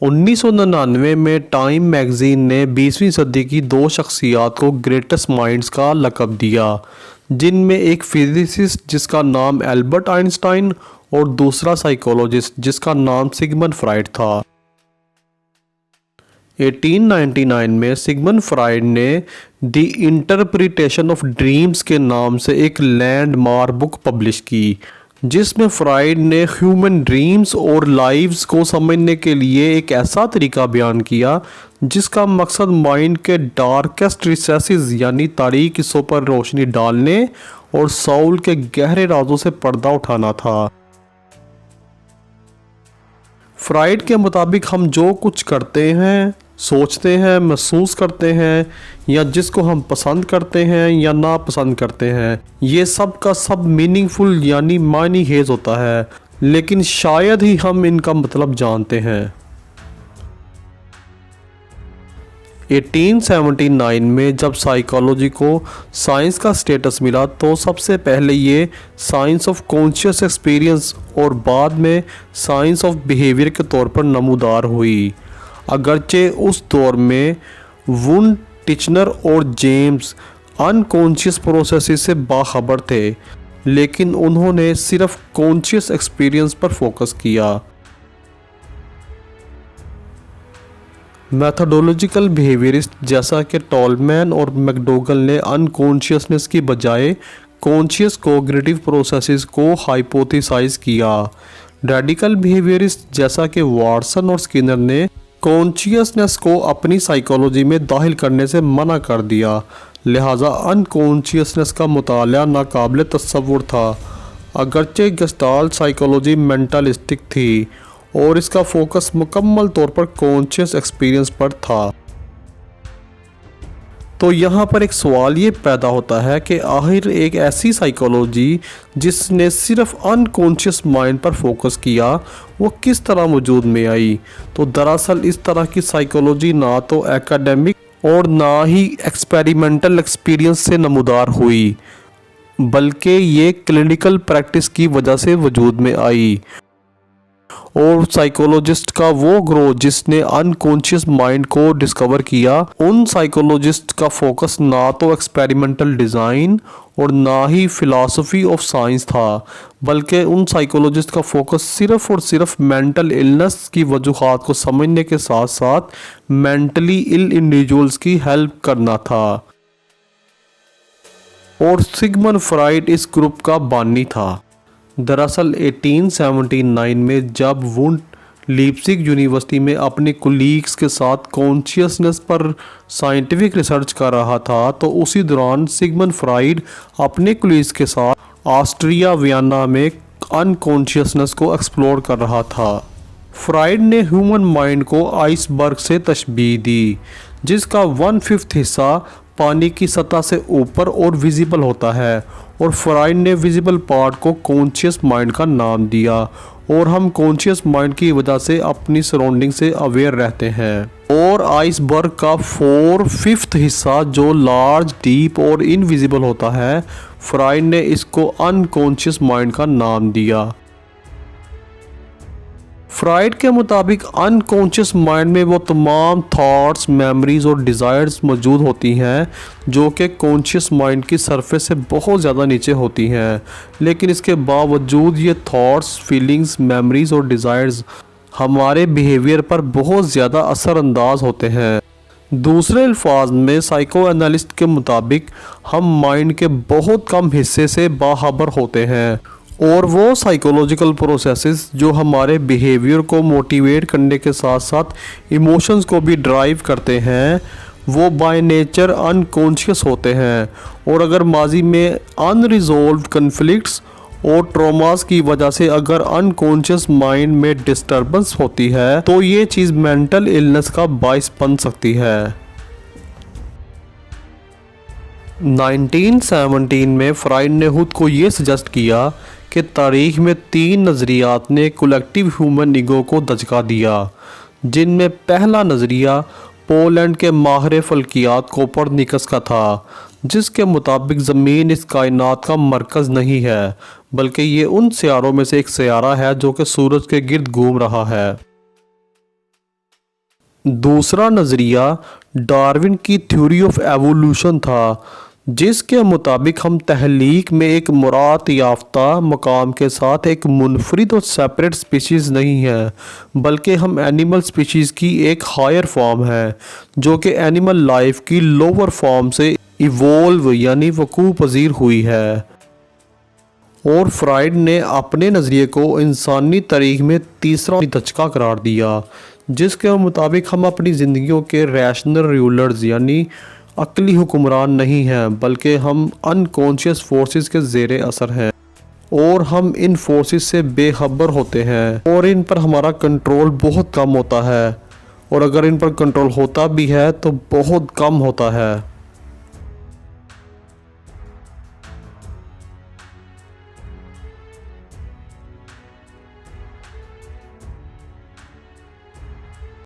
1999 में time magazine ने 20वीं सदी की दो शख्सियत को ग्रेटेस्ट माइंड्स का लक़ब दिया, जिनमें एक फिजिसिस्ट जिसका नाम एल्बर्ट आइंस्टाइन और दूसरा साइकोलॉजिस्ट जिसका नाम सिगमंड फ्राइड था। 1899 में सिगमंड फ्राइड ने द इंटरप्रिटेशन ऑफ ड्रीम्स के नाम से एक लैंडमार्क बुक पब्लिश की, जिसमें फ्राइड ने ह्यूमन ड्रीम्स और लाइव्स को समझने के लिए एक ऐसा तरीका बयान किया जिसका मकसद माइंड के डार्केस्ट रिसेसेस यानी तारीक हिस्सों पर रोशनी डालने और सोल के गहरे राजों से पर्दा उठाना था। फ्राइड के मुताबिक हम जो कुछ करते हैं, सोचते हैं, महसूस करते हैं या जिसको हम पसंद करते हैं या नापसंद करते हैं, ये सब का सब मीनिंगफुल यानी मायनी हेज होता है, लेकिन शायद ही हम इनका मतलब जानते हैं। 1879 में जब साइकोलॉजी को साइंस का स्टेटस मिला तो सबसे पहले ये साइंस ऑफ कॉन्शियस एक्सपीरियंस और बाद में साइंस ऑफ बिहेवियर के तौर पर नमूदार हुई। अगरचे उस दौर में वुन, टिचनर और जेम्स अनकॉन्शियस प्रोसेसेस से बाखबर थे, लेकिन उन्होंने सिर्फ कॉन्शियस एक्सपीरियंस पर फोकस किया। मैथडोलॉजिकल बिहेवियरिस्ट जैसा कि टॉलमैन और मैकडोगल ने अनकॉन्शियसनेस की बजाय कॉन्शियस कोग्निटिव प्रोसेसेस को हाइपोथेसाइज किया। रेडिकल बिहेवियरिस्ट जैसा कि वाटसन और स्किनर ने कॉन्शियसनेस को अपनी साइकोलॉजी में दाखिल करने से मना कर दिया, लिहाजा अनकॉन्शियसनेस का मुताला नाकाबिल तस्वुर था। अगरचे गेस्टाल्ट साइकोलॉजी मेंटलिस्टिक थी और इसका फोकस मुकम्मल तौर पर कॉन्शियस एक्सपीरियंस पर था। तो यहाँ पर एक सवाल ये पैदा होता है कि आखिर एक ऐसी साइकोलॉजी जिसने सिर्फ अनकॉन्शियस माइंड पर फोकस किया वो किस तरह वजूद में आई। तो दरअसल इस तरह की साइकोलॉजी ना तो एकेडमिक और ना ही एक्सपेरिमेंटल एक्सपीरियंस से नमूदार हुई, बल्कि ये क्लिनिकल प्रैक्टिस की वजह से वजूद में आई। और साइकोलॉजिस्ट का वो ग्रोथ जिसने अनकॉन्शियस माइंड को डिस्कवर किया, उन साइकोलॉजिस्ट का फोकस ना तो एक्सपेरिमेंटल डिज़ाइन और ना ही फिलॉसफी ऑफ साइंस था, बल्कि उन साइकोलॉजिस्ट का फोकस सिर्फ और सिर्फ मेंटल इलनेस की वजूहात को समझने के साथ साथ मेंटली इल इंडिविजुअल्स की हेल्प करना था। और सिगमंड फ्राइड इस ग्रुप का बानी था। दरअसल 1879 में जब वुंड लीप्जिग यूनिवर्सिटी में अपने कुलीग्स के साथ कॉन्शियसनेस पर साइंटिफिक रिसर्च कर रहा था, तो उसी दौरान सिगमंड फ्राइड अपने कुलीग्स के साथ ऑस्ट्रिया वियना में अनकॉन्शियसनेस को एक्सप्लोर कर रहा था। फ्राइड ने ह्यूमन माइंड को आइसबर्ग से तशबीह दी, जिसका 1/5 हिस्सा पानी की सतह से ऊपर और विजिबल होता है, और फ्राइड ने विजिबल पार्ट को कॉन्शियस माइंड का नाम दिया। और हम कॉन्शियस माइंड की वजह से अपनी सराउंडिंग से अवेयर रहते हैं। और आइसबर्ग का 4/5 हिस्सा जो लार्ज, डीप और इनविजिबल होता है, फ्राइड ने इसको अनकॉन्शियस माइंड का नाम दिया। फ्राइड के मुताबिक अनकॉन्शियस माइंड में वो तमाम थॉट्स, मेमोरीज और डिज़ायर्स मौजूद होती हैं जो कि कॉन्शियस माइंड की सरफेस से बहुत ज़्यादा नीचे होती हैं, लेकिन इसके बावजूद ये थॉट्स, फीलिंग्स, मेमोरीज और डिज़ायर्स हमारे बिहेवियर पर बहुत ज़्यादा असरअंदाज होते हैं। दूसरे अल्फाज में साइको एनालिस्ट के मुताबिक हम माइंड के बहुत कम हिस्से से बाखबर होते हैं, और वो साइकोलॉजिकल प्रोसेसेस जो हमारे बिहेवियर को मोटिवेट करने के साथ साथ इमोशंस को भी ड्राइव करते हैं, वो बाय नेचर अनकॉन्शियस होते हैं। और अगर माजी में अनरिजॉल्व्ड कन्फ्लिक्ट्स और ट्रॉमास की वजह से अगर अनकॉन्शियस माइंड में डिस्टर्बेंस होती है, तो ये चीज़ मेंटल इलनेस का बायस बन सकती है। 1917 में फ्राइड ने खुद को ये सजेस्ट किया कि तारीख में 3 नज़रियात ने कलेक्टिव ह्यूमन ईगो को दचका दिया, जिनमें पहला नज़रिया पोलैंड के माहिर फल्कियात कोपरनिकस का था, जिसके मुताबिक ज़मीन इस कायनात का मरकज़ नहीं है, बल्कि ये उन सियारों में से एक सियारा है जो कि सूरज के गिर्द घूम रहा है। दूसरा नज़रिया डार्विन की थ्योरी ऑफ एवोल्यूशन था, जिसके मुताबिक हम तहलीक में एक मुराद याफ्ता मकाम के साथ एक मुनफरिद और सेपरेट स्पीशीज़ नहीं है, बल्कि हम एनिमल स्पीशीज़ की एक हायर फॉर्म है जो कि एनिमल लाइफ की लोअर फॉर्म से इवोल्व यानी वकूफ़ पजीर हुई है। और फ्राइड ने अपने नज़रिए को इंसानी तारीख में तीसरा दचका करार दिया, जिसके मुताबिक हम अपनी ज़िंदगियों के रैशनल रूलर्स यानी अक्ली हुक्मरान नहीं हैं, बल्कि हम अनकॉन्शियस फोर्सेस के ज़ेरे असर हैं और हम इन फोर्सेस से बेखबर होते हैं और इन पर हमारा कंट्रोल बहुत कम होता है, और अगर इन पर कंट्रोल होता भी है तो बहुत कम होता है।